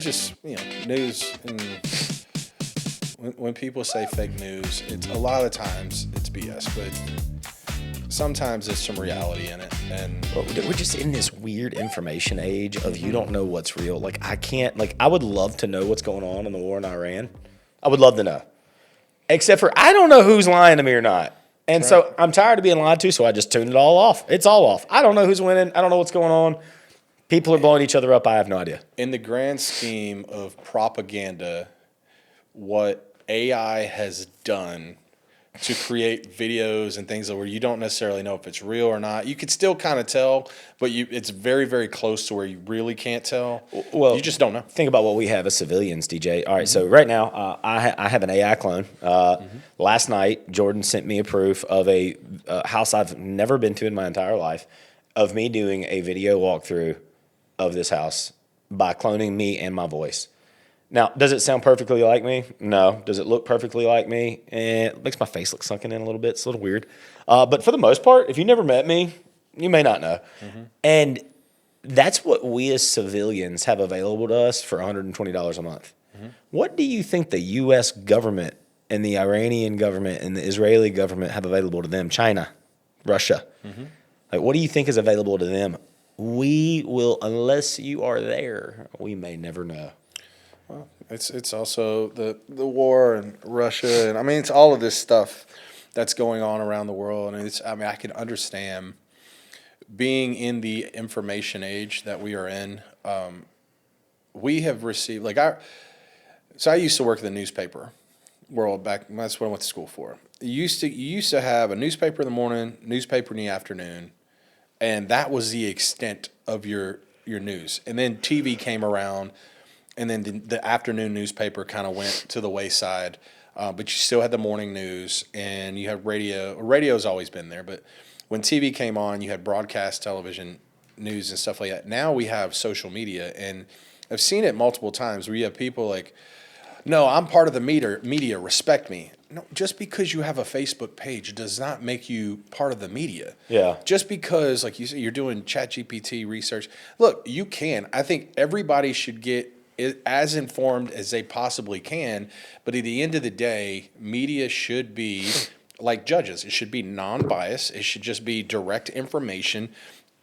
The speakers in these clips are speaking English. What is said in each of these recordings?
Just, news, and when people say fake news, it's a lot of times it's BS, but sometimes there's some reality in it. And we're just in this weird information age of you don't know what's real. Like, I would love to know what's going on in the war in Iran. I would love to know. Except for I don't know who's lying to me or not. And so I'm tired of being lied to, so I just tune it all off. It's all off. I don't know who's winning. I don't know what's going on. People are blowing each other up. I have no idea. In the grand scheme of propaganda, what AI has done to create videos and things where you don't necessarily know if it's real or not, you could still kind of tell, but it's very, very close to where you really can't tell. Well, you just don't know. Think about what we have as civilians, DJ. All right, so right now I have an AI clone. Last night, Jordan sent me a proof of a house I've never been to in my entire life, of me doing a video walkthrough of this house by cloning me and my voice. Now, does it sound perfectly like me? No. Does it look perfectly like me? It makes my face look sunken in a little bit. It's a little weird. But for the most part, if you never met me, you may not know. And that's what we as civilians have available to us for $120 a month. What do you think the U.S. government and the Iranian government and the Israeli government have available to them? China, Russia. Like, what do you think is available to them? We will, unless you are there, we may never know. Well, it's also the war in Russia, and it's all of this stuff that's going on around the world. And I can understand being in the information age that we are in. We have received I used to work in the newspaper world back. That's what I went to school for. You used to have a newspaper in the morning, newspaper in the afternoon. And that was the extent of your news. And then TV came around, and then the afternoon newspaper kind of went to the wayside. But you still had the morning news, and you had radio. Radio's always been there, but when TV came on, you had broadcast television news and stuff like that. Now we have social media, and I've seen it multiple times where you have people like, no, I'm part of the media, respect me. No, just because you have a Facebook page does not make you part of the media. Yeah. Just because, like you said, you're doing ChatGPT research. Look, you can. I think everybody should get as informed as they possibly can. But at the end of the day, media should be like judges. It should be non-biased. It should just be direct information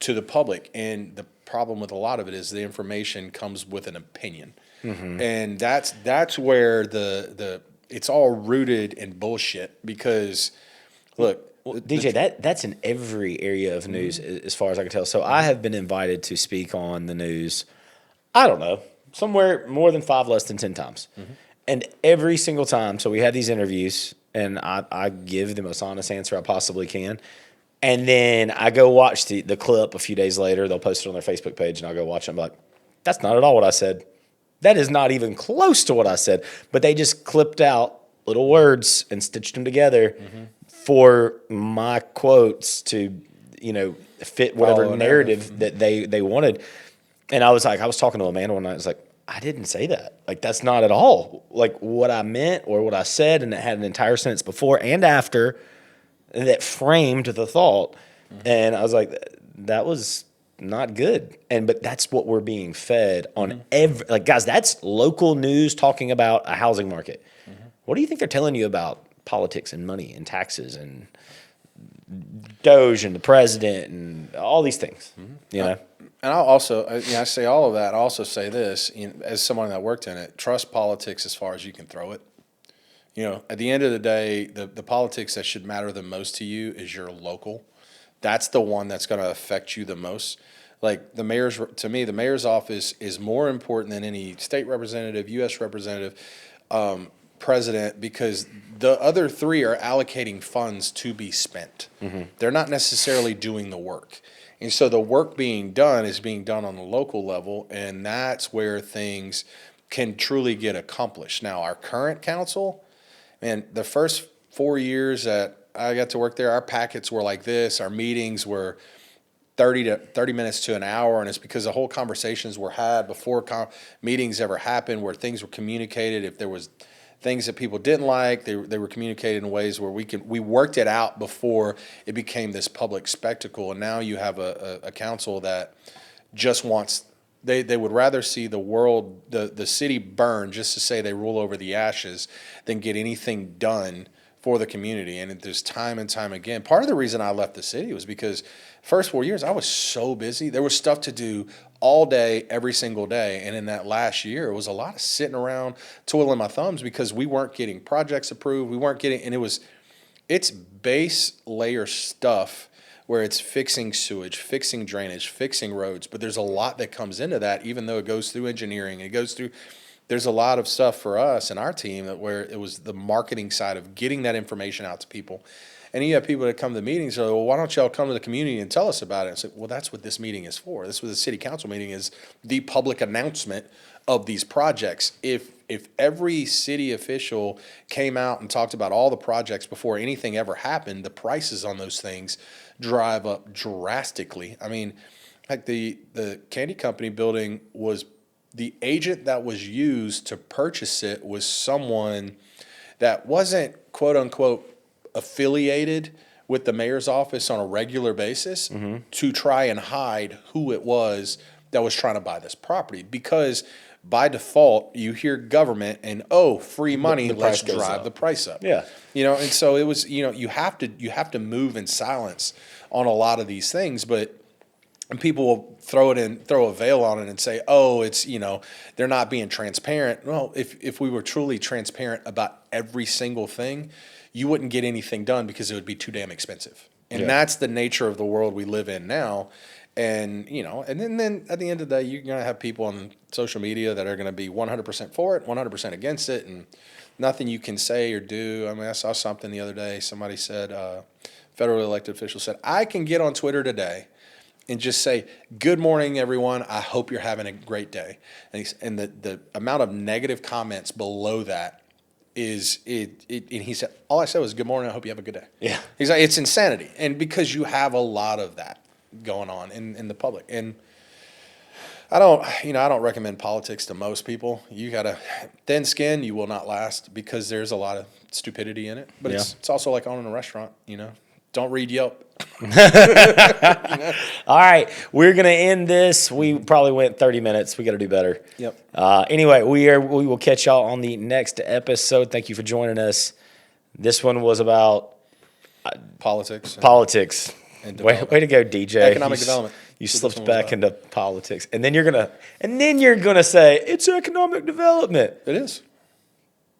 to the public. And the problem with a lot of it is the information comes with an opinion. And that's where the it's all rooted in bullshit because, look. Well, DJ, that's in every area of news as far as I can tell. So I have been invited to speak on the news, I don't know, somewhere more than 5, less than 10 times. And every single time, so we had these interviews, and I give the most honest answer I possibly can. And then I go watch the clip a few days later. They'll post it on their Facebook page, and I'll go watch it. I'm like, that's not at all what I said. That is not even close to what I said. But they just clipped out little words and stitched them together for my quotes to, fit whatever narrative that they wanted. And I was talking to Amanda one night. I was like, I didn't say that. Like, that's not at all like what I meant or what I said. And it had an entire sentence before and after that framed the thought. And I was like, that was not good. But that's what we're being fed on guys, that's local news talking about a housing market. What do you think they're telling you about politics and money and taxes and Doge and the president and all these things? And I'll also, I say all of that. I also say this, as someone that worked in it, trust politics as far as you can throw it. At the end of the day, the politics that should matter the most to you is your local. That's the one that's going to affect you the most. Like to me, the mayor's office is more important than any state representative, U.S. representative, president, because the other three are allocating funds to be spent. They're not necessarily doing the work. And so the work being done is being done on the local level, and that's where things can truly get accomplished. Now, our current council, and the first 4 years that I got to work there, our packets were like this. Our meetings were 30 minutes to an hour, and it's because the whole conversations were had before meetings ever happened, where things were communicated. If there was things that people didn't like, they were communicated in ways where we worked it out before it became this public spectacle. And now you have a council that just wants They would rather see the city burn just to say they rule over the ashes than get anything done for the community. And there's time and time again. Part of the reason I left the city was because first 4 years I was so busy. There was stuff to do all day, every single day. And in that last year, it was a lot of sitting around twiddling my thumbs because we weren't getting projects approved. We weren't getting, and it's base layer stuff where it's fixing sewage, fixing drainage, fixing roads. But there's a lot that comes into that, even though it goes through engineering. There's a lot of stuff for us and our team where it was the marketing side of getting that information out to people. And you have people that come to the meetings and say, well, why don't y'all come to the community and tell us about it? And say, well, that's what this meeting is for. That's what the city council meeting is, the public announcement of these projects. If every city official came out and talked about all the projects before anything ever happened, the prices on those things drive up drastically. I mean, like the candy company building was, the agent that was used to purchase it was someone that wasn't quote unquote affiliated with the mayor's office on a regular basis to try and hide who it was that was trying to buy this property. Because by default, you hear government and, oh, free money, let's drive the price up. Yeah. And so it was, you have to move in silence on a lot of these things, but and people will throw a veil on it and say, oh, it's, they're not being transparent. Well, if we were truly transparent about every single thing, you wouldn't get anything done because it would be too damn expensive. And that's the nature of the world we live in now. And, and then at the end of the day, you're going to have people on social media that are going to be 100% for it, 100% against it, and nothing you can say or do. I mean, I saw something the other day. Somebody said, federally elected official said, I can get on Twitter today and just say, good morning, everyone. I hope you're having a great day. And the amount of negative comments below that is it. And he said, all I said was, good morning. I hope you have a good day. Yeah. He's like, it's insanity. And because you have a lot of that going on in the public. And I don't recommend politics to most people. You got a thin skin, you will not last because there's a lot of stupidity in it. But it's also like owning a restaurant, Don't read Yelp. All right, we're gonna end this. We probably went 30 minutes. We got to do better. Yep. Anyway, we will catch y'all on the next episode. Thank you for joining us. This one was about Politics. And way to go, DJ. Economic development. You slipped back into politics, and then you're gonna say it's economic development. It is.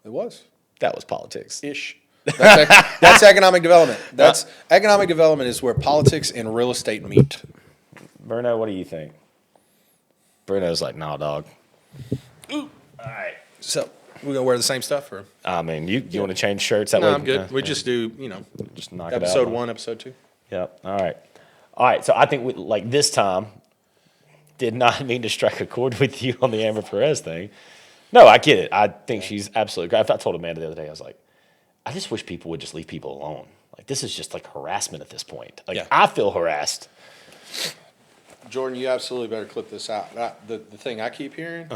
It was. That was politics. Ish. That's economic development. Economic development is where politics and real estate meet. Bruno, what do you think? Bruno's like, nah, dog. Ooh. All right. So we're gonna wear the same stuff, or? I mean, you want to change shirts? That no, way, I'm good. We just do, just knock it out. episode 1, episode 2. Yep. All right. So I think this time did not mean to strike a chord with you on the Amber Perez thing. No, I get it. I think she's absolutely great. I told Amanda the other day, I was like, I just wish people would just leave people alone. Like, this is just like harassment at this point. Like, I feel harassed. Jordan, you absolutely better clip this out. The thing I keep hearing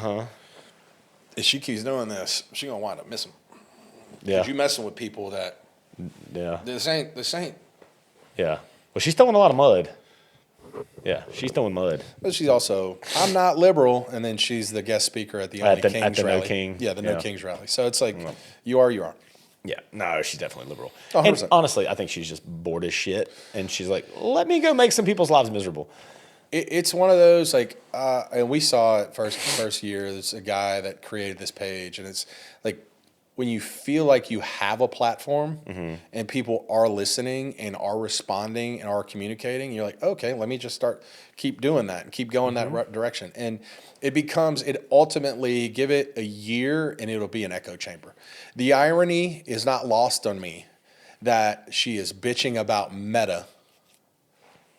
is she keeps doing this, she's going to wind up missing. Yeah. You messing with people that, this ain't. Yeah. Well, she's throwing a lot of mud. Yeah, she's throwing mud. But she's also, I'm not liberal, and then she's the guest speaker at the Kings rally. No King. Yeah, the No Kings rally. So it's like, you are, you aren't. Yeah, no, she's definitely liberal. 100%. And honestly, I think she's just bored as shit, and she's like, let me go make some people's lives miserable. It's one of those, like, and we saw it first year, there's a guy that created this page, and it's like, when you feel like you have a platform and people are listening and are responding and are communicating, you're like, okay, let me just keep doing that and keep going that direction. And it ultimately, give it a year and it'll be an echo chamber. The irony is not lost on me that she is bitching about Meta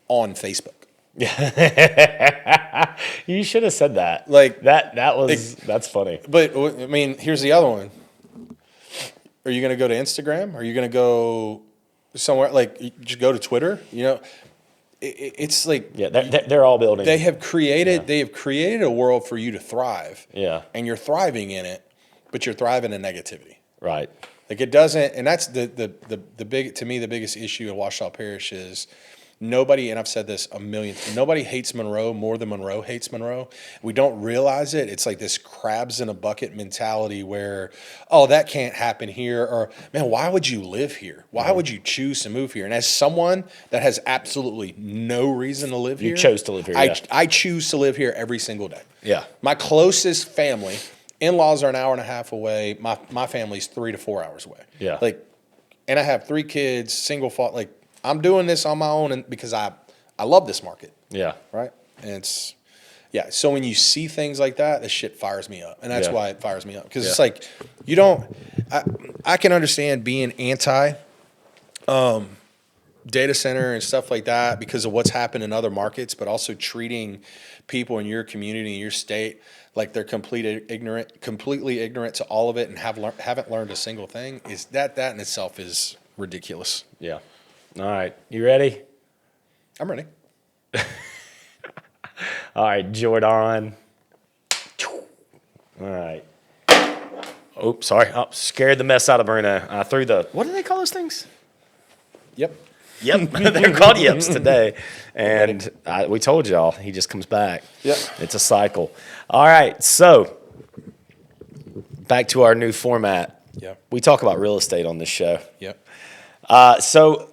on Facebook. You should have said that. Like that's funny. But I mean, here's the other one. Are you going to go to Instagram? Are you going to go somewhere like just go to Twitter? It's like they're all building. They have created a world for you to thrive. Yeah, and you're thriving in it, but you're thriving in negativity. Right. Like it doesn't, and that's the big, to me, the biggest issue in Ouachita Parish is Nobody, and I've said this a million times, nobody hates Monroe more than Monroe hates Monroe. We don't realize it. It's like this crabs in a bucket mentality where, oh, that can't happen here. Or, man, why would you live here? Why would you choose to move here? And as someone that has absolutely no reason to live here. You chose to live here, I choose to live here every single day. Yeah. My closest family, in-laws are an hour and a half away. My family's 3 to 4 hours away. Yeah. Like, and I have 3 kids, single fault, like, I'm doing this on my own and because I love this market. Yeah. Right? And so when you see things like that, this shit fires me up. And that's why it fires me up. Because it's like, I can understand being anti data center and stuff like that because of what's happened in other markets, but also treating people in your community, in your state, like they're completely ignorant to all of it and haven't learned a single thing. Is that in itself is ridiculous. Yeah. All right. You ready? I'm ready. All right, Jordan. All right. Oh, sorry. Oh, scared the mess out of Bruno. I threw what do they call those things? Yep. Yep. They're called yips today. And we told y'all, he just comes back. Yep. It's a cycle. All right. So, back to our new format. Yep. We talk about real estate on this show. Yep. So,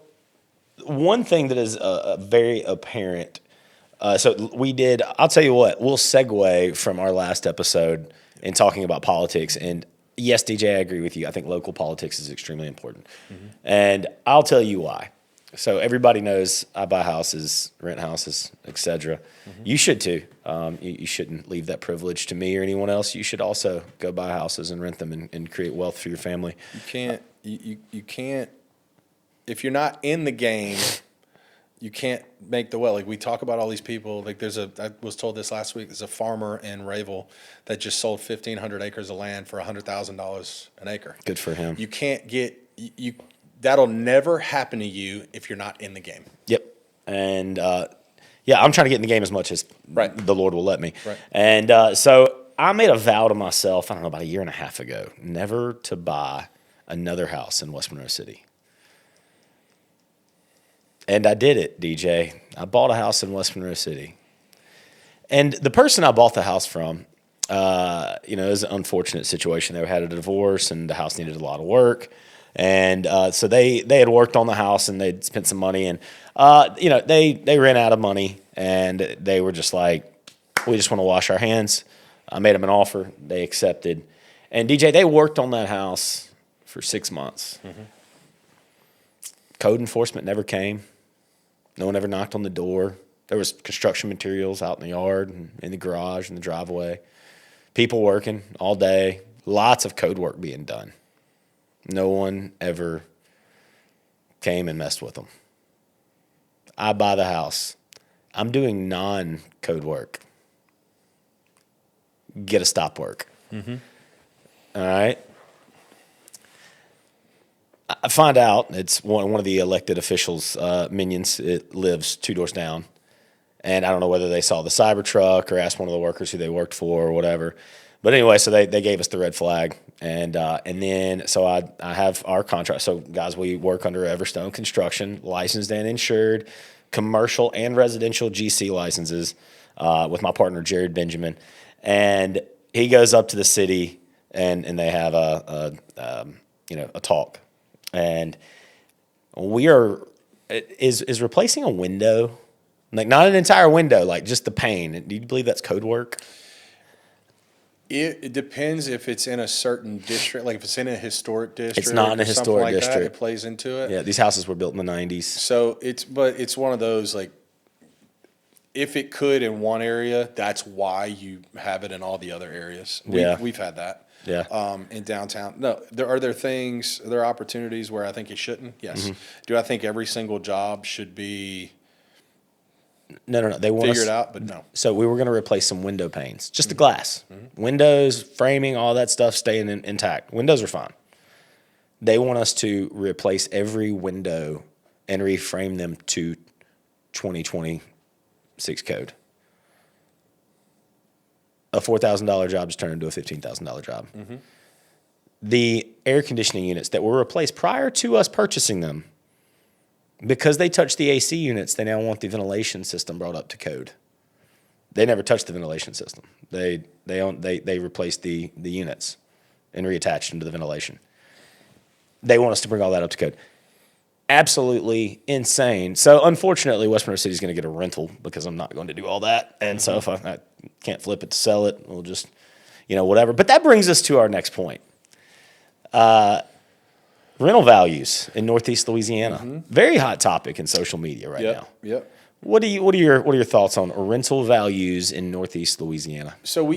one thing that is very apparent. I'll tell you what, we'll segue from our last episode in talking about politics. And yes, DJ, I agree with you. I think local politics is extremely important. Mm-hmm. And I'll tell you why. So everybody knows I buy houses, rent houses, etc. Mm-hmm. You should too. You shouldn't leave that privilege to me or anyone else. You should also go buy houses and rent them and create wealth for your family. You can't, if you're not in the game, you can't make the wealth. Like we talk about all these people, like I was told this last week, there's a farmer in Rayville that just sold 1,500 acres of land for $100,000 an acre. Good for him. You can't that'll never happen to you if you're not in the game. Yep. And I'm trying to get in the game as much as the Lord will let me. Right. And so I made a vow to myself, I don't know, about a year and a half ago, never to buy another house in West Monroe City. And I did it, DJ. I bought a house in West Monroe City. And the person I bought the house from, it was an unfortunate situation. They had a divorce and the house needed a lot of work. And so they had worked on the house and they'd spent some money. And, they ran out of money and they were just like, we just want to wash our hands. I made them an offer. They accepted. And DJ, they worked on that house for 6 months. Mm-hmm. Code enforcement never came. No one ever knocked on the door. There was construction materials out in the yard and in the garage and the driveway. People working all day. Lots of code work being done. No one ever came and messed with them. I buy the house. I'm doing non-code work. Get a stop work. Mm-hmm. All right. I find out it's one of the elected officials' minions. It lives 2 doors down. And I don't know whether they saw the cyber truck or asked one of the workers who they worked for or whatever. But anyway, so they gave us the red flag. And then so I have our contract. So, guys, we work under Everstone Construction, licensed and insured, commercial and residential GC licenses with my partner, Jared Benjamin. And he goes up to the city and they have a talk. And is replacing a window, like not an entire window, like just the pane. Do you believe that's code work? It depends if it's in a certain district, like if it's in a historic district. It's not in a historic district. It plays into it. Yeah, these houses were built in the 90s. So it's one of those, like, if it could in one area, that's why you have it in all the other areas. We've had that. Yeah. In downtown. No, there are opportunities where I think it shouldn't. Yes. Mm-hmm. Do I think every single job should be No. They want figured out, but no. So we were going to replace some window panes, just the glass. Mm-hmm. Windows, framing, all that stuff staying intact. Windows are fine. They want us to replace every window and reframe them to 2026 code. A $4,000 job just turned into a $15,000 job. Mm-hmm. The air conditioning units that were replaced prior to us purchasing them Because they touched the AC units, they now want the ventilation system brought up to code. They never touched the ventilation system. They replaced the units and reattached them to the ventilation. They want us to bring all that up to code. Absolutely insane. So unfortunately, West Monroe City is going to get a rental because I'm not going to do all that. And so if I can't flip it to sell it, we'll just, whatever. But that brings us to our next point. Rental values in Northeast Louisiana. Very hot topic in social media right now. Yep. What are your thoughts on rental values in Northeast Louisiana? So I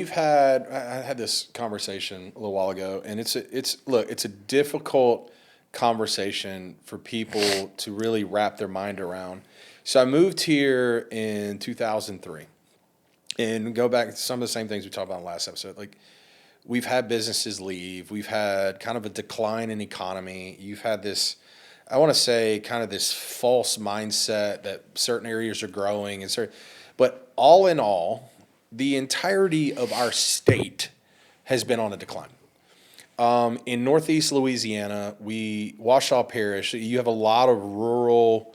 had this conversation a little while ago, and it's a difficult conversation for people to really wrap their mind around. So I moved here in 2003, and go back to some of the same things we talked about in the last episode. Like, we've had businesses leave, we've had kind of a decline in economy. You've had this, I want to say, kind of this false mindset that certain areas are growing, but all in all, the entirety of our state has been on a decline. In Northeast Louisiana, Washoe Parish, you have a lot of rural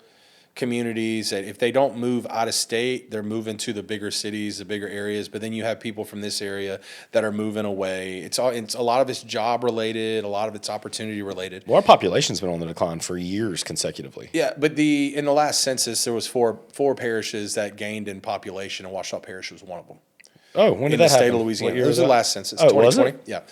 communities that if they don't move out of state, they're moving to the bigger cities, the bigger areas. But then you have people from this area that are moving away. It's a lot of it's job related, a lot of it's opportunity related. Well, our population's been on the decline for years consecutively. Yeah, but in the last census, there was four parishes that gained in population, and Washoe Parish was one of them. Oh, when did that happen? In the state of Louisiana. It was the last census, 2020. Yeah.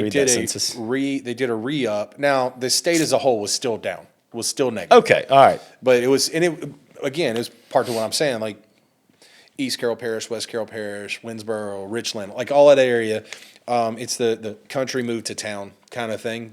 Guess they did a re-up. Now, the state as a whole was still down, was still negative. Okay, all right. But it was part of what I'm saying, like East Carroll Parish, West Carroll Parish, Winsboro, Richland, like all that area. It's the country moved to town kind of thing.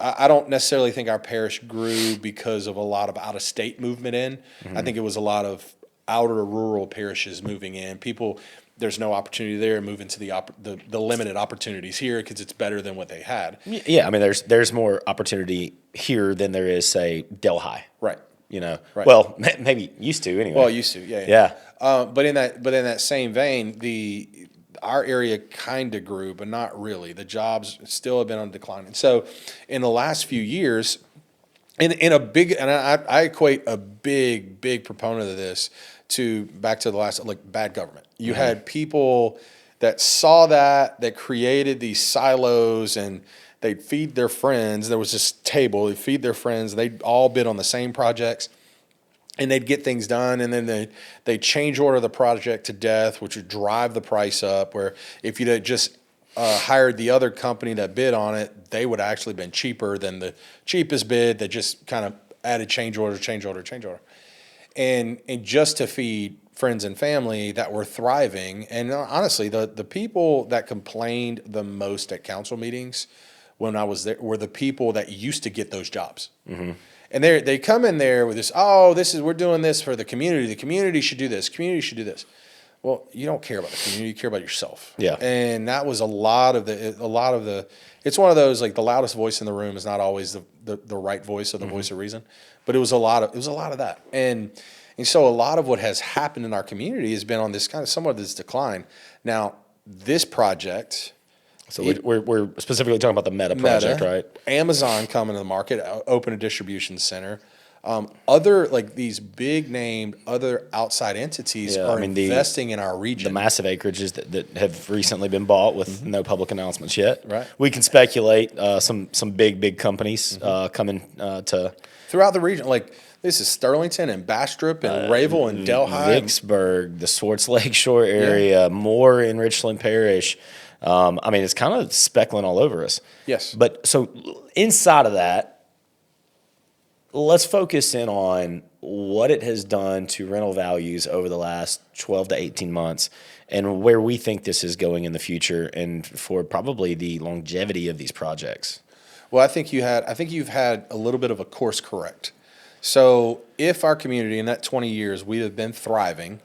I don't necessarily think our parish grew because of a lot of out-of-state movement in. I think it was a lot of outer rural parishes moving in. People, there's no opportunity there, moving to the limited opportunities here because it's better than what they had. Yeah, I mean, there's more opportunity here than there is, say, Delhi. Right. Right. Well, maybe used to anyway. Well, used to, yeah. But in that same vein, our area kind of grew, but not really. The jobs still have been on decline. And so, in the last few years, I equate a big proponent of this back to the last, like, bad government. You had people that saw that created these silos, and they'd feed their friends. There was this table, they'd feed their friends, they'd all bid on the same projects, and they'd get things done, and then they change order the project to death, which would drive the price up, where if you'd have just hired the other company that bid on it, they would have actually been cheaper than the cheapest bid that just kind of added change order. And just to feed friends and family that were thriving. And honestly, the people that complained the most at council meetings when I was there were the people that used to get those jobs. Mm-hmm. And they come in there with this, we're doing this for the community. The community should do this. Community should do this. Well, you don't care about the community, you care about yourself. Yeah. And that was a lot of the, it's one of those, like, the loudest voice in the room is not always the right voice or the voice of reason, but it was a lot of that. And so a lot of what has happened in our community has been on this kind of somewhat this decline. Now, this project. So we're specifically talking about the Meta project, right? Amazon coming to the market, open a distribution center. Other, like, these big named other outside entities are investing in our region. The massive acreages that have recently been bought with no public announcements yet. Right. We can speculate some big companies coming to throughout the region. Like, this is Sterlington and Bastrop and Rayville and Delhi, Vicksburg, the Swartz Lakeshore area, more in Richland Parish. It's kind of speckling all over us. Yes. But so inside of that, let's focus in on what it has done to rental values over the last 12 to 18 months and where we think this is going in the future and for probably the longevity of these projects. Well, I think you've had a little bit of a course correct. So if our community in that 20 years we have been thriving,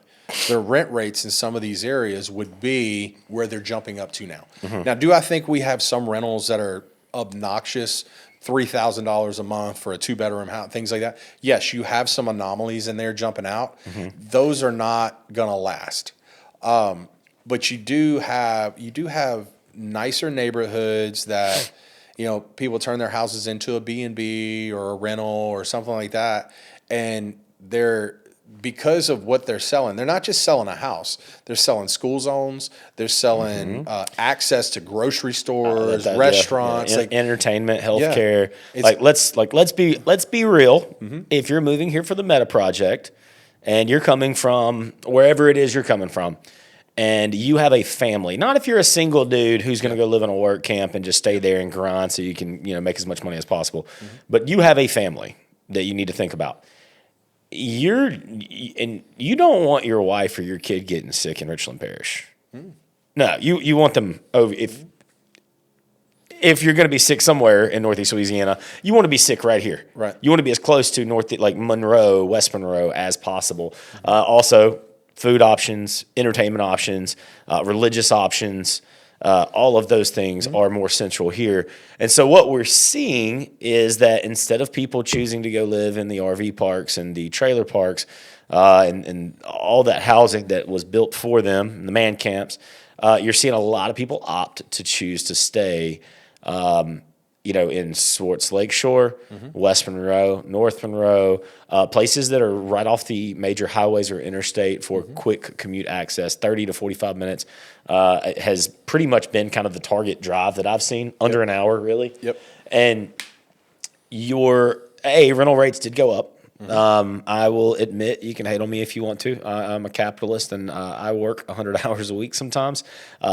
the rent rates in some of these areas would be where they're jumping up to now. Mm-hmm. Now, do I think we have some rentals that are obnoxious, $3,000 a month for a 2-bedroom house, things like that? Yes, you have some anomalies in there jumping out. Mm-hmm. Those are not gonna last. But you do have nicer neighborhoods that, people turn their houses into a B&B or a rental or something like that. And because of what they're selling, they're not just selling a house. They're selling school zones. They're selling access to grocery stores, restaurants, entertainment, healthcare. Let's be real. If you're moving here for the Meta project, and you're coming from wherever it is you're coming from, and you have a family, not if you're a single dude who's going to go live in a work camp and just stay there and grind so you can make as much money as possible, but you have a family that you need to think about. You don't want your wife or your kid getting sick in Richland Parish. No, you want them over. If you're going to be sick somewhere in Northeast Louisiana, you want to be sick right here. Right. You want to be as close to like Monroe, West Monroe as possible. Also, food options, entertainment options, religious options. All of those things are more central here. And so what we're seeing is that instead of people choosing to go live in the RV parks and the trailer parks and all that housing that was built for them, the man camps, you're seeing a lot of people opt to choose to stay in Swartz Lakeshore, West Monroe, North Monroe, places that are right off the major highways or interstate for quick commute access, 30 to 45 minutes, has pretty much been kind of the target drive that I've seen, under an hour, really. Yep. And rental rates did go up. I will admit, you can hate on me if you want to. I'm a capitalist and I work 100 hours a week sometimes.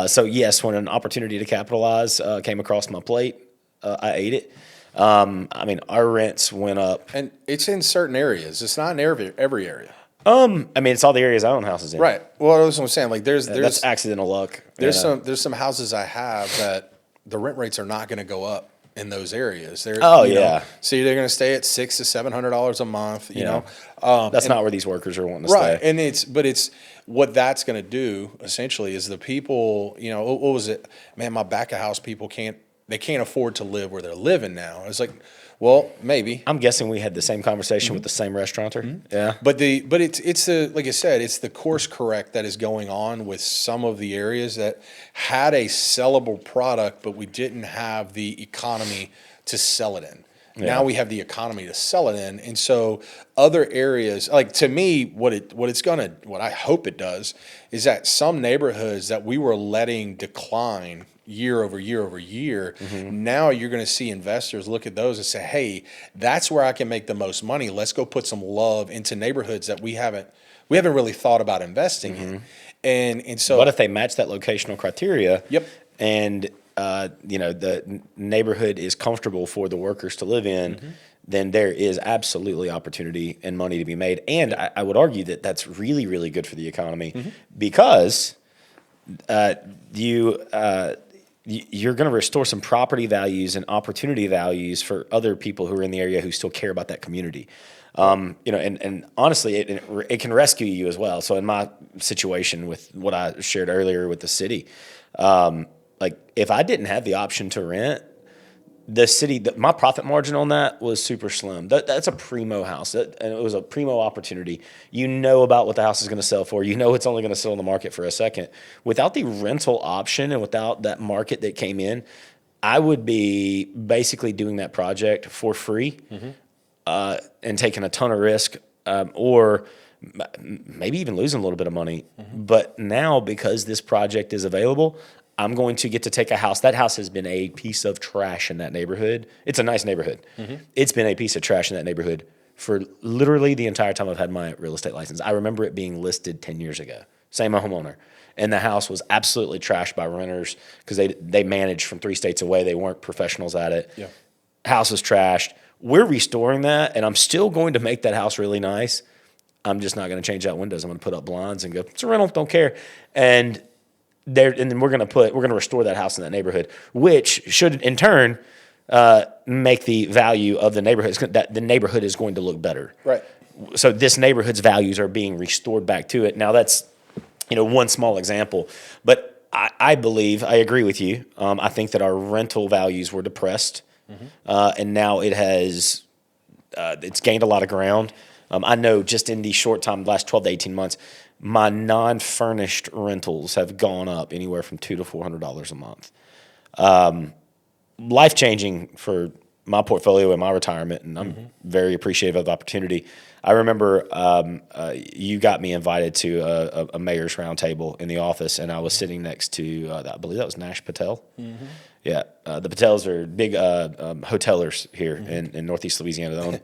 So yes, when an opportunity to capitalize came across my plate, I ate it. Our rents went up. And it's in certain areas. It's not in every area. It's all the areas I own houses in. Right. Well, that's what I'm saying. Like there's that's accidental luck. There's some houses I have that the rent rates are not going to go up in those areas. So they're going to stay at $600 to $700 a month. You know, that's not where these workers are wanting to right. stay. And it's what that's going to do essentially is the people. What was it? Man, my back of house people can't afford to live where they're living now. It's like, well, maybe. I'm guessing we had the same conversation with the same restaurateur. Yeah. But it's like I said, it's the course correct that is going on with some of the areas that had a sellable product, but we didn't have the economy to sell it in. Yeah. Now we have the economy to sell it in. And so other areas, like to me, what I hope it does is that some neighborhoods that we were letting decline year over year over year, now you're going to see investors look at those and say, hey, that's where I can make the most money. Let's go put some love into neighborhoods that we haven't really thought about investing in. And so what if they match that locational criteria? Yep. And the neighborhood is comfortable for the workers to live in, then there is absolutely opportunity and money to be made. And I would argue that that's really, really good for the economy because you're going to restore some property values and opportunity values for other people who are in the area who still care about that community. And honestly, it can rescue you as well. So in my situation with what I shared earlier with the city, like if I didn't have the option to rent, the city, my profit margin on that was super slim. That's a primo house, and it was a primo opportunity. You know about what the house is going to sell for. You know it's only going to sit on the market for a second. Without the rental option and without that market that came in, I would be basically doing that project for free and taking a ton of risk, or maybe even losing a little bit of money. But now, because this project is available, I'm going to get to take a house. That house has been a piece of trash in that neighborhood. It's a nice neighborhood. It's been a piece of trash in that neighborhood for literally the entire time I've had my real estate license. I remember it being listed 10 years ago. Same homeowner. And the house was absolutely trashed by renters because they managed from 3 states away. They weren't professionals at it. Yeah. House was trashed. We're restoring that, and I'm still going to make that house really nice. I'm just not going to change out windows. I'm going to put up blinds and go, it's a rental, don't care. And then we're going to restore that house in that neighborhood, which should in turn make the value of the neighborhood, that the neighborhood is going to look better. Right. So this neighborhood's values are being restored back to it. Now that's, one small example, but I believe, I agree with you. I think that our rental values were depressed, and now it's gained a lot of ground. I know just in the short time, the last 12 to 18 months, my non-furnished rentals have gone up anywhere from $200 to $400 a month. life-changing for my portfolio and my retirement, and I'm very appreciative of the opportunity. I remember you got me invited to a mayor's roundtable in the office, and I was sitting next to, I believe that was Nash Patel. Yeah, the Patels are big hotelers here in Northeast Louisiana. They own,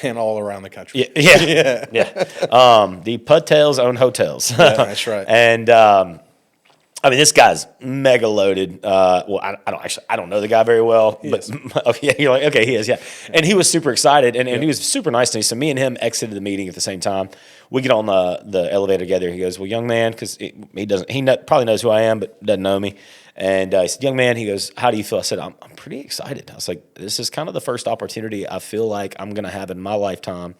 And all around the country. yeah. The Patels own hotels. Yeah, that's right. And I mean, this guy's mega loaded. Well, I don't know the guy very well, but okay, you're like, okay, he is, yeah. And he was super excited, and he was super nice to me. So me and him exited the meeting at the same time. We get on the elevator together. He goes, "Well, young man," because probably knows who I am, but doesn't know me. And he said, "Young man," he goes, "How do you feel?" I said, I'm pretty excited. I was like, this is kind of the first opportunity I feel like I'm going to have in my lifetime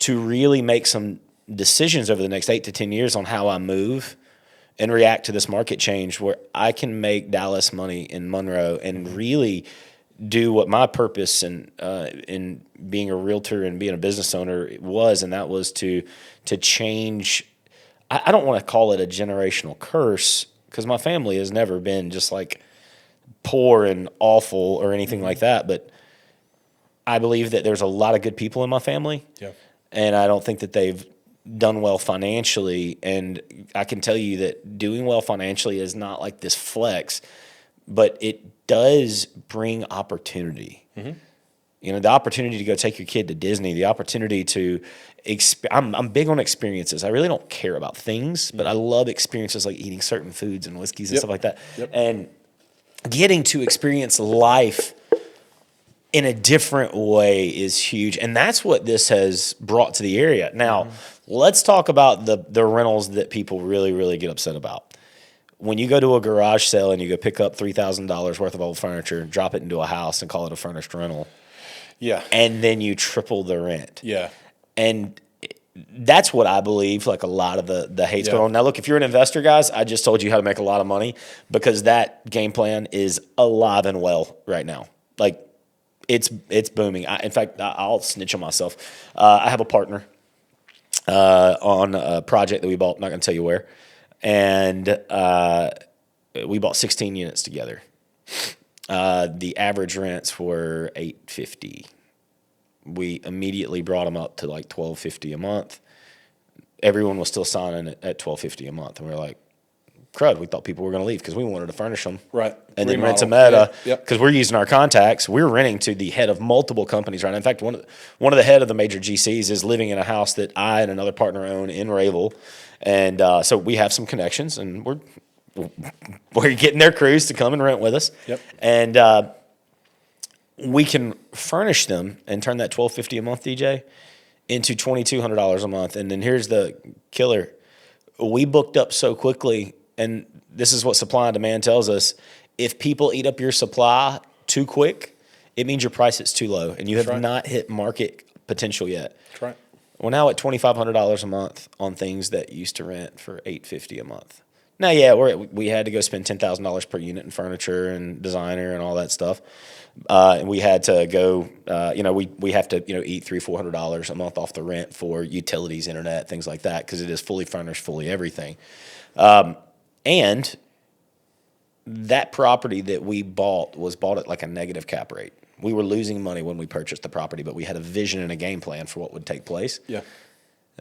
to really make some decisions over the next 8 to 10 years on how I move and react to this market change, where I can make Dallas money in Monroe and really do what my purpose in being a realtor and being a business owner was, and that was to change. I don't want to call it a generational curse, because my family has never been just like poor and awful or anything like that, but I believe that there's a lot of good people in my family, and I don't think that they've done well financially. And I can tell you that doing well financially is not like this flex, but it does bring opportunity. You know, the opportunity to go take your kid to Disney, the opportunity to I'm big on experiences. I really don't care about things, but I love experiences like eating certain foods and whiskeys and stuff like that. And getting to experience life in a different way is huge. And that's what this has brought to the area. Now, let's talk about the rentals that people really, really get upset about. When you go to a garage sale and you go pick up $3,000 worth of old furniture, drop it into a house and call it a furnished rental. And then you triple the rent. And that's what I believe, like a lot of the hate's going on. Now, look, if you're an investor, guys, I just told you how to make a lot of money, because that game plan is alive and well right now. Like, it's booming. In fact, I'll snitch on myself. I have a partner on a project that we bought. I'm not going to tell you where. And we bought 16 units together. The average rents were $850. We immediately brought them up to like $1,250 a month. Everyone was still signing at $1,250 a month, and we were like, crud, we thought people were going to leave because we wanted to furnish them. And then rent them because we're using our contacts. We're renting to the head of multiple companies right now. In fact, one of the head of the major GCs is living in a house that I and another partner own in Ravel. And so we have some connections, and we're getting their crews to come and rent with us. And we can furnish them and turn that $1,250 a month, DJ, into $2,200 a month. And then here's the killer. We booked up so quickly, and this is what supply and demand tells us. If people eat up your supply too quick, it means your price is too low, and you have not hit market potential yet. We're now at $2,500 a month on things that used to rent for $850 a month. Now, we had to go spend $10,000 per unit in furniture and designer and all that stuff. And we had to go, we have to, eat $300-400 a month off the rent for utilities, internet, things like that, because it is fully furnished, fully everything. And that property that we bought was bought at like a negative cap rate. We were losing money when we purchased the property, but we had a vision and a game plan for what would take place.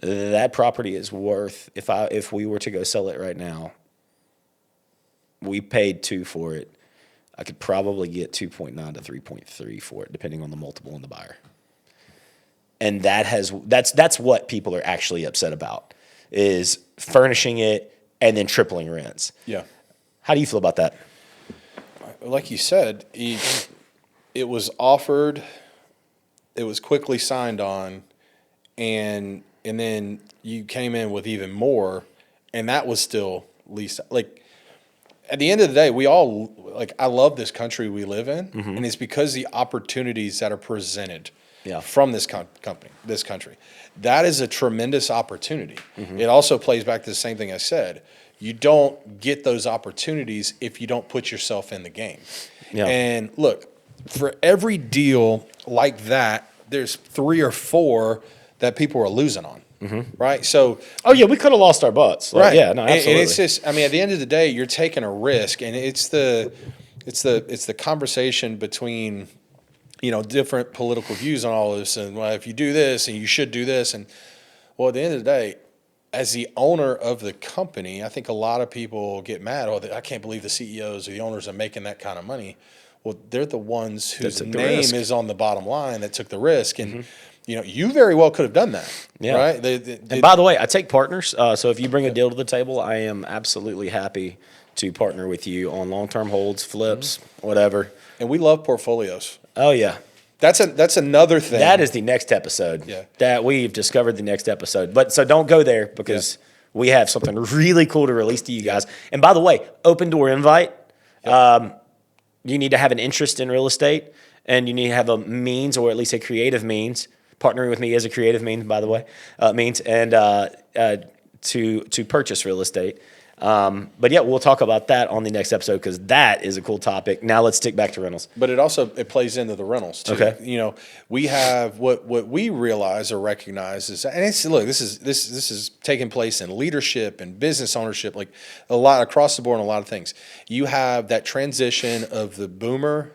That property is worth, if we were to go sell it right now, we paid $2 for it. I could probably get 2.9 to 3.3 for it, depending on the multiple and the buyer. And that's what people are actually upset about, is furnishing it and then tripling rents. How do you feel about that? Like you said, it was offered, it was quickly signed on, and then you came in with even more, and that was still leased. Like, at the end of the day, we all, I love this country we live in, and it's because the opportunities that are presented from this country. That is a tremendous opportunity. It also plays back to the same thing I said. You don't get those opportunities if you don't put yourself in the game. And look, for every deal like that, there's 3 or 4 that people are losing on. Right? So, we could have lost our butts. Absolutely. And it's just, at the end of the day, you're taking a risk, and it's it's the conversation between, different political views on all this, and well, if you do this and you should do this, and well, at the end of the day, as the owner of the company, I think a lot of people get mad. Oh, I can't believe the CEOs or the owners are making that kind of money. Well, they're the ones whose name is on the bottom line that took the risk, and you very well could have done that, right? And by the way, I take partners. So if you bring a deal to the table, I am absolutely happy to partner with you on long-term holds, flips, whatever. And we love portfolios. Oh yeah. That's another thing. That is the next episode. Yeah. That we've discovered the next episode. But so don't go there because we have something really cool to release to you guys. And by the way, open door invite. You need to have an interest in real estate, and you need to have a means, or at least a creative means. Partnering with me is a creative means, by the way, means, and to purchase real estate. But yeah, we'll talk about that on the next episode because that is a cool topic. Now let's stick back to rentals. But it plays into the rentals too. Okay. We have what we realize or recognize is, and this is taking place in leadership and business ownership, like a lot across the board on a lot of things. You have that transition of the boomer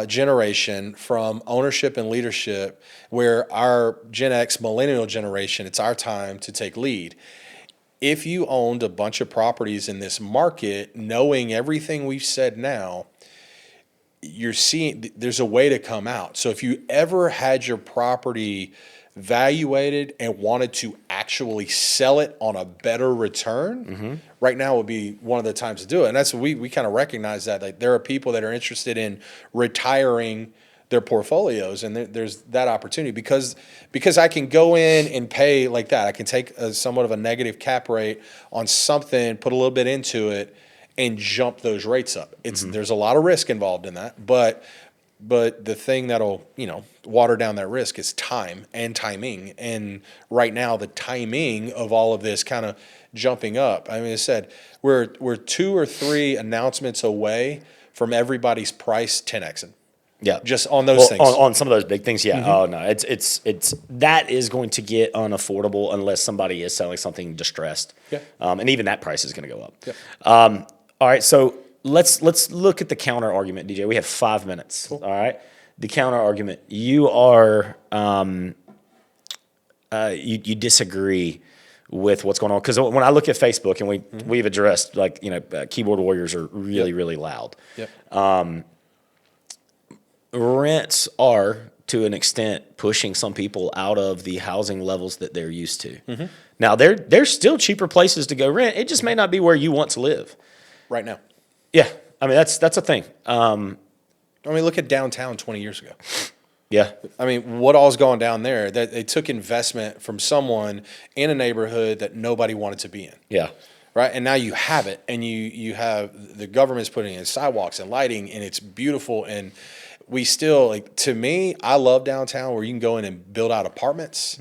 generation from ownership and leadership, where our Gen X millennial generation, it's our time to take lead. If you owned a bunch of properties in this market, knowing everything we've said now, you're seeing there's a way to come out. So if you ever had your property valuated and wanted to actually sell it on a better return, right now would be one of the times to do it. And that's we kind of recognize that, like, there are people that are interested in retiring their portfolios, and there's that opportunity because I can go in and pay like that. I can take somewhat of a negative cap rate on something, put a little bit into it, and jump those rates up. There's a lot of risk involved in that, but the thing that'll water down that risk is time and timing. And right now, the timing of all of this kind of jumping up. I mean, I said we're 2 or 3 announcements away from everybody's price 10xing. Yeah, just on those things. On some of those big things, yeah. Oh no, it's that is going to get unaffordable unless somebody is selling something distressed. Yeah, and even that price is going to go up. Yeah. All right, so let's look at the counter argument, DJ. We have 5 minutes. Cool. All right, the counter argument. You are you disagree with what's going on, because when I look at Facebook, and we've addressed, like, keyboard warriors are really loud. Yep. Rents are, to an extent, pushing some people out of the housing levels that they're used to. Now, there's still cheaper places to go rent. It just may not be where you want to live right now. Yeah, I mean that's a thing. Look at downtown 20 years ago. Yeah, I mean, what all's gone down there? That they took investment from someone in a neighborhood that nobody wanted to be in. Yeah. Right, and now you have it, and you have the government's putting in sidewalks and lighting, and it's beautiful. And we still, like, to me, I love downtown where you can go in and build out apartments,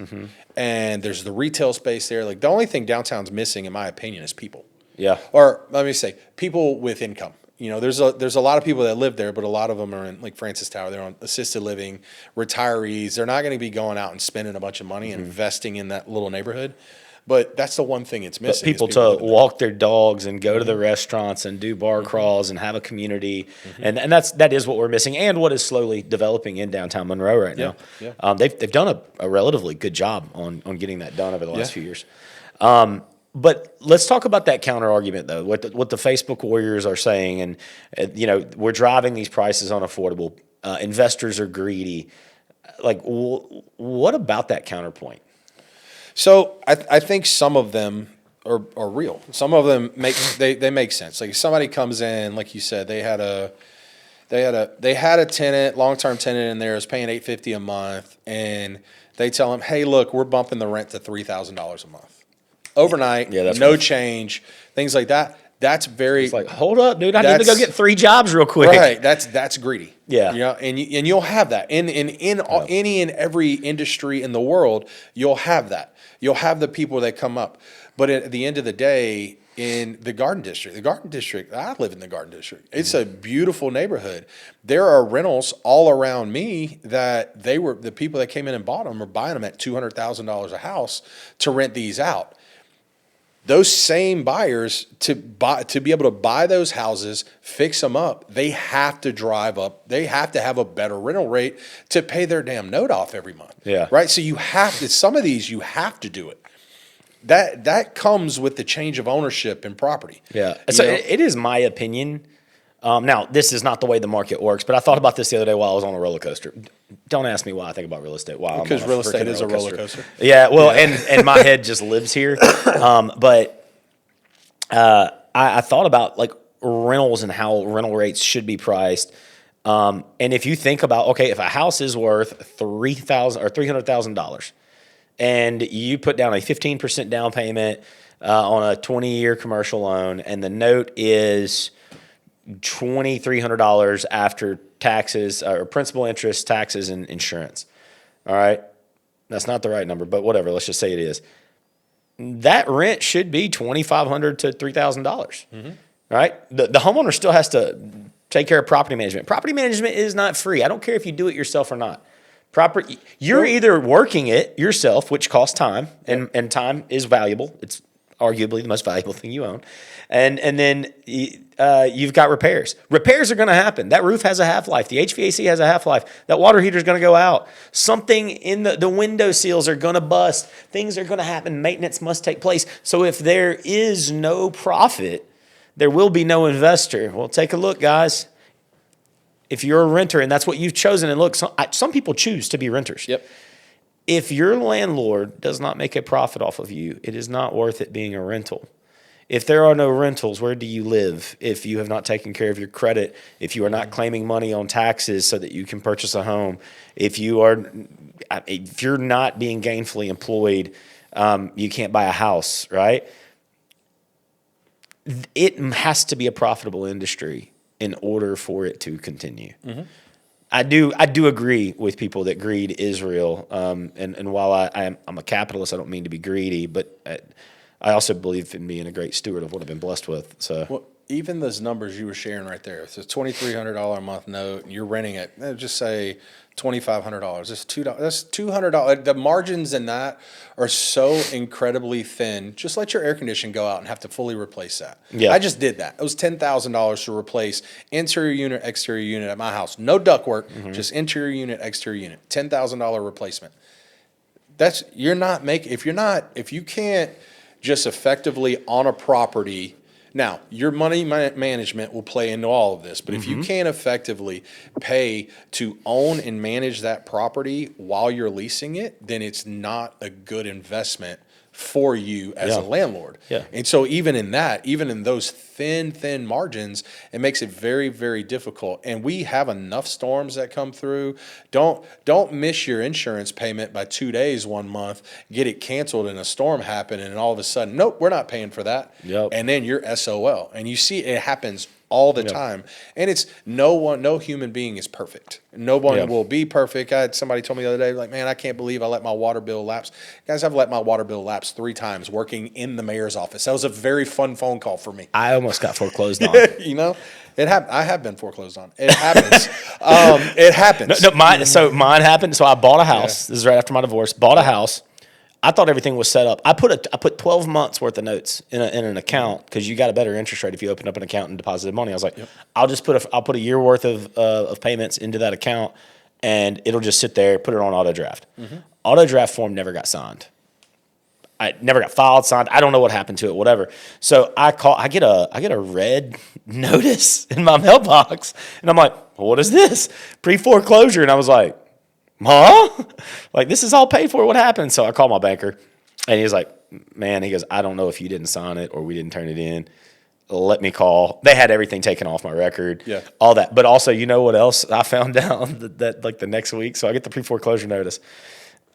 and there's the retail space there. Like, the only thing downtown's missing, in my opinion, is people. Yeah. Or let me say, people with income. There's a lot of people that live there, but a lot of them are in, like, Francis Tower. They're on assisted living, retirees. They're not going to be going out and spending a bunch of money and investing in that little neighborhood. But that's the one thing it's missing. But people to walk their dogs and go to the restaurants and do bar crawls and have a community, and that is what we're missing, and what is slowly developing in downtown Monroe right now. Yeah. They've done a relatively good job on getting that done over the last few years. But let's talk about that counter argument, though. What the Facebook warriors are saying, and we're driving these prices unaffordable. Investors are greedy. Like, what about that counterpoint? So I think some of them are real. Some of them make sense. Like, if somebody comes in, like you said, they had a tenant, long-term tenant in there, is paying $850 a month, and they tell them, hey, look, we're bumping the rent to $3,000 a month overnight. Yeah, that's no right. Change, things like that. That's very. It's like, hold up, dude. I need to go get 3 jobs real quick. Right. That's greedy. Yeah. And you'll have that in any and every industry in the world. You'll have that. You'll have the people that come up, but at the end of the day, in the Garden District, I live in the Garden District. It's a beautiful neighborhood. There are rentals all around me that the people that came in and bought them are buying them at $200,000 a house to rent these out. those same buyers to be able to buy those houses, fix them up, they have to drive up. They have to have a better rental rate to pay their damn note off every month. Yeah. Right. So you have to, some of these you have to do it. That comes with the change of ownership in property. Yeah. So it is my opinion. Now, this is not the way the market works, but I thought about this the other day while I was on a roller coaster. Don't ask me why I think about real estate. Because real estate is a roller coaster. Yeah, well, and my head just lives here. But I thought about like rentals and how rental rates should be priced. And if you think about, okay, if a house is worth $3,000 or $300,000, and you put down a 15% down payment on a 20-year commercial loan, and the note is $2,300 after taxes or principal, interest, taxes, and insurance. All right, that's not the right number, but whatever. Let's just say it is. That rent should be $2,500 to $3,000. Right? The homeowner still has to take care of property management. Property management is not free. I don't care if you do it yourself or not. You're either working it yourself, which costs time, and time is valuable. It's arguably the most valuable thing you own. And then you've got repairs. Repairs are going to happen. That roof has a half-life. The HVAC has a half-life. That water heater is going to go out. Something in the window seals are going to bust. Things are going to happen. Maintenance must take place. So if there is no profit, there will be no investor. Well, take a look, guys. If you're a renter and that's what you've chosen, and look, some people choose to be renters. Yep. If your landlord does not make a profit off of you, it is not worth it being a rental. If there are no rentals, where do you live? If you have not taken care of your credit, if you are not claiming money on taxes so that you can purchase a home, if you're not being gainfully employed, you can't buy a house, right? It has to be a profitable industry in order for it to continue. I do agree with people that greed is real. And while I'm a capitalist, I don't mean to be greedy, but I also believe in being a great steward of what I've been blessed with. So, well, even those numbers you were sharing right there, it's a $2,300 a month note, and you're renting it, just say $2,500. That's $200. The margins in that are so incredibly thin. Just let your air conditioning go out and have to fully replace that. Yeah. I just did that. It was $10,000 to replace interior unit, exterior unit at my house. No ductwork, just interior unit, exterior unit. $10,000 replacement. If you can't just effectively on a property. Now, your money management will play into all of this, but if you can't effectively pay to own and manage that property while you're leasing it, then it's not a good investment for you as a landlord. Yeah. And so even in those thin margins, it makes it very, very difficult. And we have enough storms that come through. Don't miss your insurance payment by 2 days 1 month, get it canceled and a storm happened, and all of a sudden, nope, we're not paying for that. Yep. And then you're SOL. And you see it happens all the time. And it's no human being is perfect. No one will be perfect. Somebody told me the other day, like, man, I can't believe I let my water bill lapse. Guys, I've let my water bill lapse 3 times working in the mayor's office. That was a very fun phone call for me. I almost got foreclosed on. It happened. I have been foreclosed on. It happens. It happens. Mine happened. So I bought a house. This is right after my divorce. Bought a house. I thought everything was set up. I put 12 months worth of notes in an account because you got a better interest rate if you open up an account and deposited money. I was like, I'll put a year worth of payments into that account, and it'll just sit there. Put it on auto draft. Auto draft form never got signed. I never got filed, signed. I don't know what happened to it. Whatever. So I get a red notice in my mailbox, and I'm like, well, what is this? Pre-foreclosure, and I was like, huh? Like, this is all paid for. What happened? So I called my banker, and he was like, man, he goes, I don't know if you didn't sign it or we didn't turn it in. Let me call. They had everything taken off my record, all that. But also, you know what else I found out that like the next week? So I get the pre-foreclosure notice.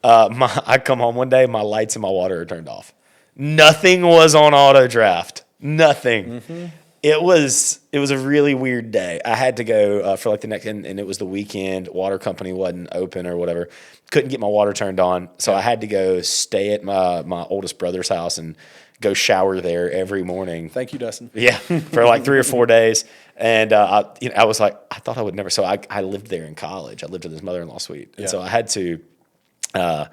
I come home one day, my lights and my water are turned off. Nothing was on auto draft. Nothing. It was a really weird day. I had to go for like the next, and it was the weekend. Water company wasn't open or whatever. Couldn't get my water turned on, so I had to go stay at my oldest brother's house and go shower there every morning. Thank you, Dustin. Yeah, for like 3 or 4 days. And I was like, I thought I would never. So I lived there in college. I lived in his mother-in-law suite, and so I had to. I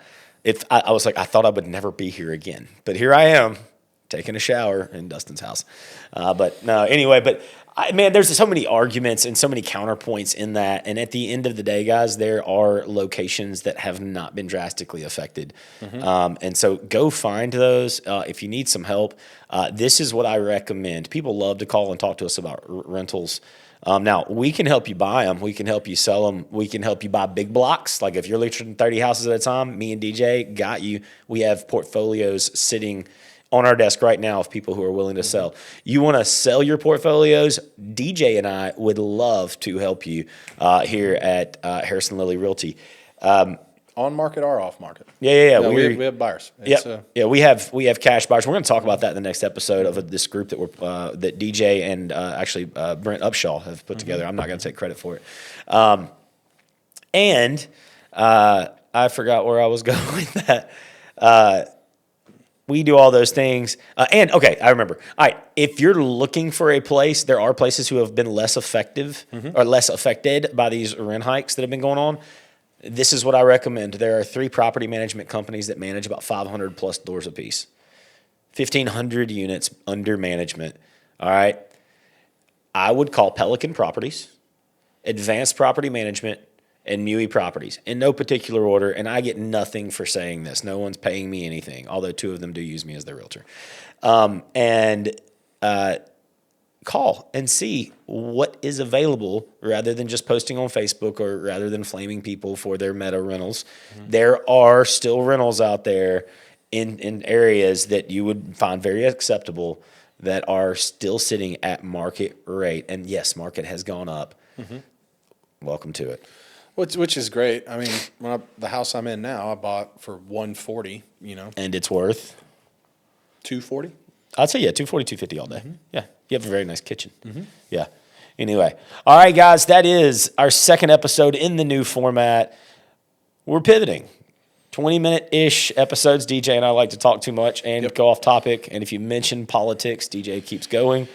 was like, I thought I would never be here again, but here I am. taking a shower in Dustin's house. But no, anyway, man, there's so many arguments and so many counterpoints in that. And at the end of the day, guys, there are locations that have not been drastically affected. And so go find those. If you need some help, this is what I recommend. People love to call and talk to us about rentals. Now, we can help you buy them. We can help you sell them. We can help you buy big blocks. Like if you're looking 30 houses at a time, me and DJ got you. We have portfolios sitting on our desk right now of people who are willing to sell. You want to sell your portfolios? DJ and I would love to help you here at Harrison Lilly Realty. On market or off market? Yeah. No, we have buyers. We have cash buyers. We're going to talk about that in the next episode of this group that DJ and actually Brent Upshaw have put together. I'm not going to take credit for it. And I forgot where I was going with that. We do all those things. And okay, I remember. All right, if you're looking for a place, there are places who have been less effective or less affected by these rent hikes that have been going on. This is what I recommend. There are 3 property management companies that manage about 500 plus doors apiece. 1,500 units under management. All right. I would call Pelican Properties, Advanced Property Management, and Mui Properties in no particular order. And I get nothing for saying this. No one's paying me anything, although 2 of them do use me as their realtor. Call and see what is available rather than just posting on Facebook or rather than flaming people for their meta rentals. There are still rentals out there in areas that you would find very acceptable that are still sitting at market rate. And yes, market has gone up. Welcome to it. Which is great. I mean, the house I'm in now, I bought for $140, And it's worth? $240. I'd say, 240, 250 all day. Yeah. You have a very nice kitchen. Yeah. Anyway. All right, guys. That is our second episode in the new format. We're pivoting. 20-minute-ish episodes. DJ and I like to talk too much and go off topic. And if you mention politics, DJ keeps going.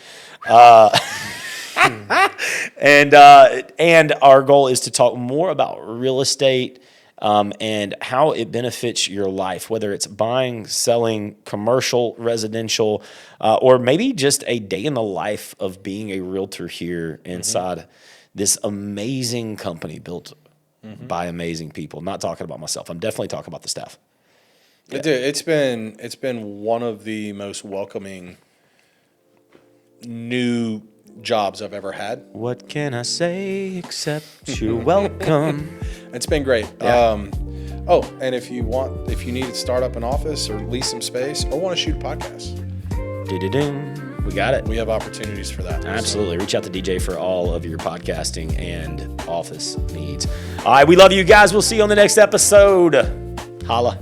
And our goal is to talk more about real estate and how it benefits your life, whether it's buying, selling, commercial, residential, or maybe just a day in the life of being a realtor here inside this amazing company built by amazing people. Not talking about myself. I'm definitely talking about the staff. Yeah. It's been one of the most welcoming new jobs I've ever had. What can I say except you're welcome? It's been great. Yeah. And if you need to start up an office or lease some space or want to shoot a podcast, we got it. We have opportunities for that. Absolutely. Reach out to DJ for all of your podcasting and office needs. All right. We love you guys. We'll see you on the next episode. Holla.